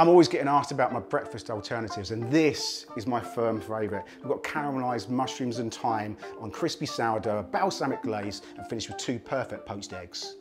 I'm always getting asked about my breakfast alternatives, and this is my firm favourite. We've got caramelised mushrooms and thyme on crispy sourdough, balsamic glaze, and finished with 2 perfect poached eggs.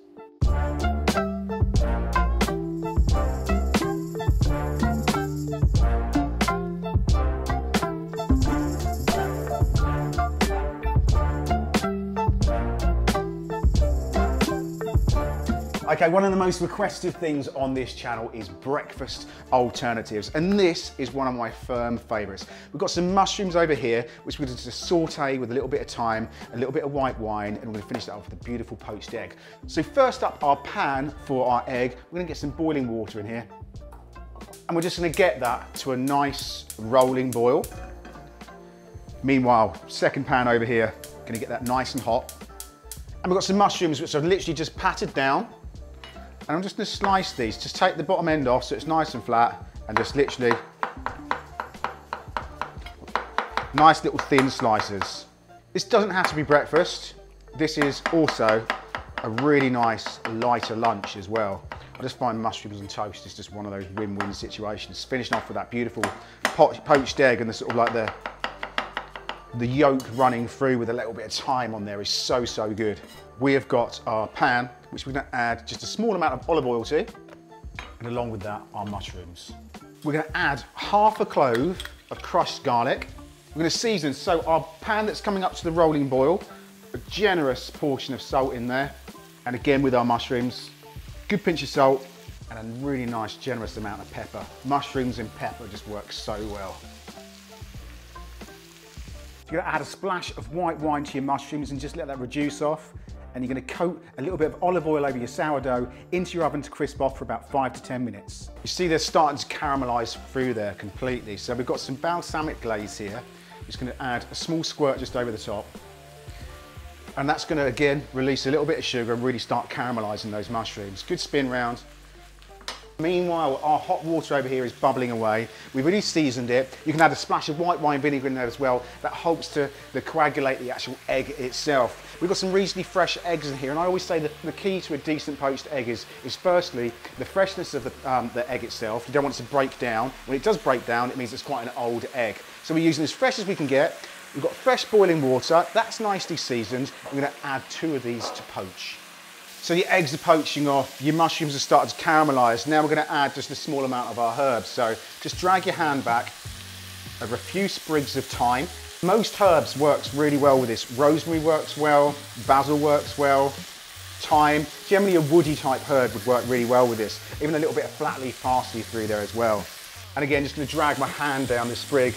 Okay, one of the most requested things on this channel is breakfast alternatives, and this is one of my firm favourites. We've got some mushrooms over here, which we're going to just saute with a little bit of thyme, a little bit of white wine, and we're going to finish that off with a beautiful poached egg. So first up, our pan for our egg. We're going to get some boiling water in here, and we're just going to get that to a nice rolling boil. Meanwhile, second pan over here, going to get that nice and hot. And we've got some mushrooms which I've literally just patted down. And I'm just going to slice these, just take the bottom end off so it's nice and flat, and just literally nice little thin slices. This doesn't have to be breakfast. This is also a really nice lighter lunch as well. I just find mushrooms and toast is just one of those win-win situations. Finishing off with that beautiful poached egg and the sort of like the yolk running through with a little bit of thyme on there is so, so good. We have got our pan, which we're going to add just a small amount of olive oil to, and along with that, our mushrooms. We're going to add half a clove of crushed garlic. We're going to season, so our pan that's coming up to the rolling boil, a generous portion of salt in there, and again with our mushrooms, good pinch of salt, and a really nice generous amount of pepper. Mushrooms and pepper just work so well. You're going to add a splash of white wine to your mushrooms and just let that reduce off. And you're going to coat a little bit of olive oil over your sourdough into your oven to crisp off for about 5 to 10 minutes. You see they're starting to caramelise through there completely. So we've got some balsamic glaze here. We're just going to add a small squirt just over the top. And that's going to, again, release a little bit of sugar and really start caramelising those mushrooms. Good spin round. Meanwhile, our hot water over here is bubbling away. We've already seasoned it. You can add a splash of white wine vinegar in there as well. That helps to coagulate the actual egg itself. We've got some reasonably fresh eggs in here, and I always say that the key to a decent poached egg is firstly, the freshness of the egg itself. You don't want it to break down. When it does break down, it means it's quite an old egg. So we're using as fresh as we can get. We've got fresh boiling water. That's nicely seasoned. I'm going to add 2 of these to poach. So your eggs are poaching off, your mushrooms are starting to caramelise. Now we're going to add just a small amount of our herbs. So just drag your hand back over a few sprigs of thyme. Most herbs works really well with this. Rosemary works well, basil works well, thyme. Generally a woody type herb would work really well with this. Even a little bit of flat leaf parsley through there as well. And again, just going to drag my hand down this sprig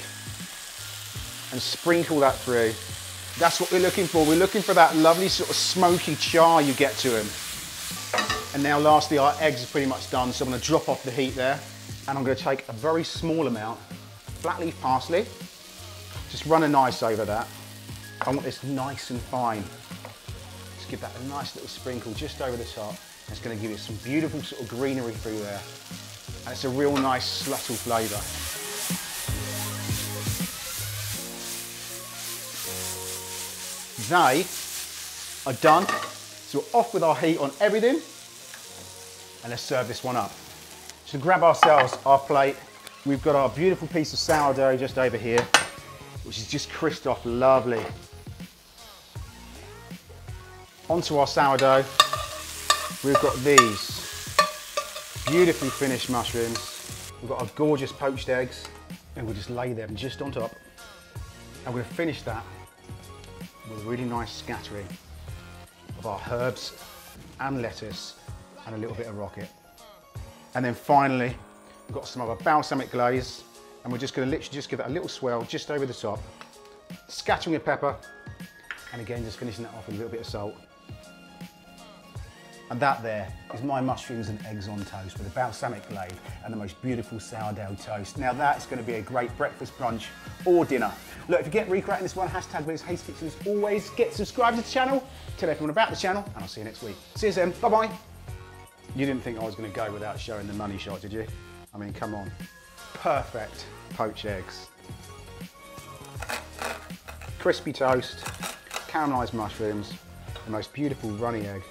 and sprinkle that through. That's what we're looking for. We're looking for that lovely sort of smoky char you get to them. And now lastly, our eggs are pretty much done. So I'm going to drop off the heat there. And I'm going to take a very small amount of flat leaf parsley. Just run a nice over that. I want this nice and fine. Just give that a nice little sprinkle just over the top. It's going to give it some beautiful sort of greenery through there. And it's a real nice subtle flavour. They are done, so we're off with our heat on everything, and let's serve this one up. So grab ourselves our plate. We've got our beautiful piece of sourdough just over here, which is just crisped off lovely. Onto our sourdough, we've got these beautifully finished mushrooms. We've got our gorgeous poached eggs, and we'll just lay them just on top. And we're going to finish that with a really nice scattering of our herbs and lettuce and a little bit of rocket. And then finally, we've got some of our balsamic glaze, and we're just going to literally just give that a little swirl just over the top, scattering of pepper, and again just finishing that off with a little bit of salt. And that there is my mushrooms and eggs on toast with a balsamic glaze and the most beautiful sourdough toast. Now that's going to be a great breakfast, brunch or dinner. Look, if you get recreating this one, hashtag with Haste Kitchen as always. Get subscribed to the channel, tell everyone about the channel, and I'll see you next week. See you then, bye-bye. You didn't think I was going to go without showing the money shot, did you? I mean, come on. Perfect poached eggs. Crispy toast, caramelised mushrooms, the most beautiful runny egg.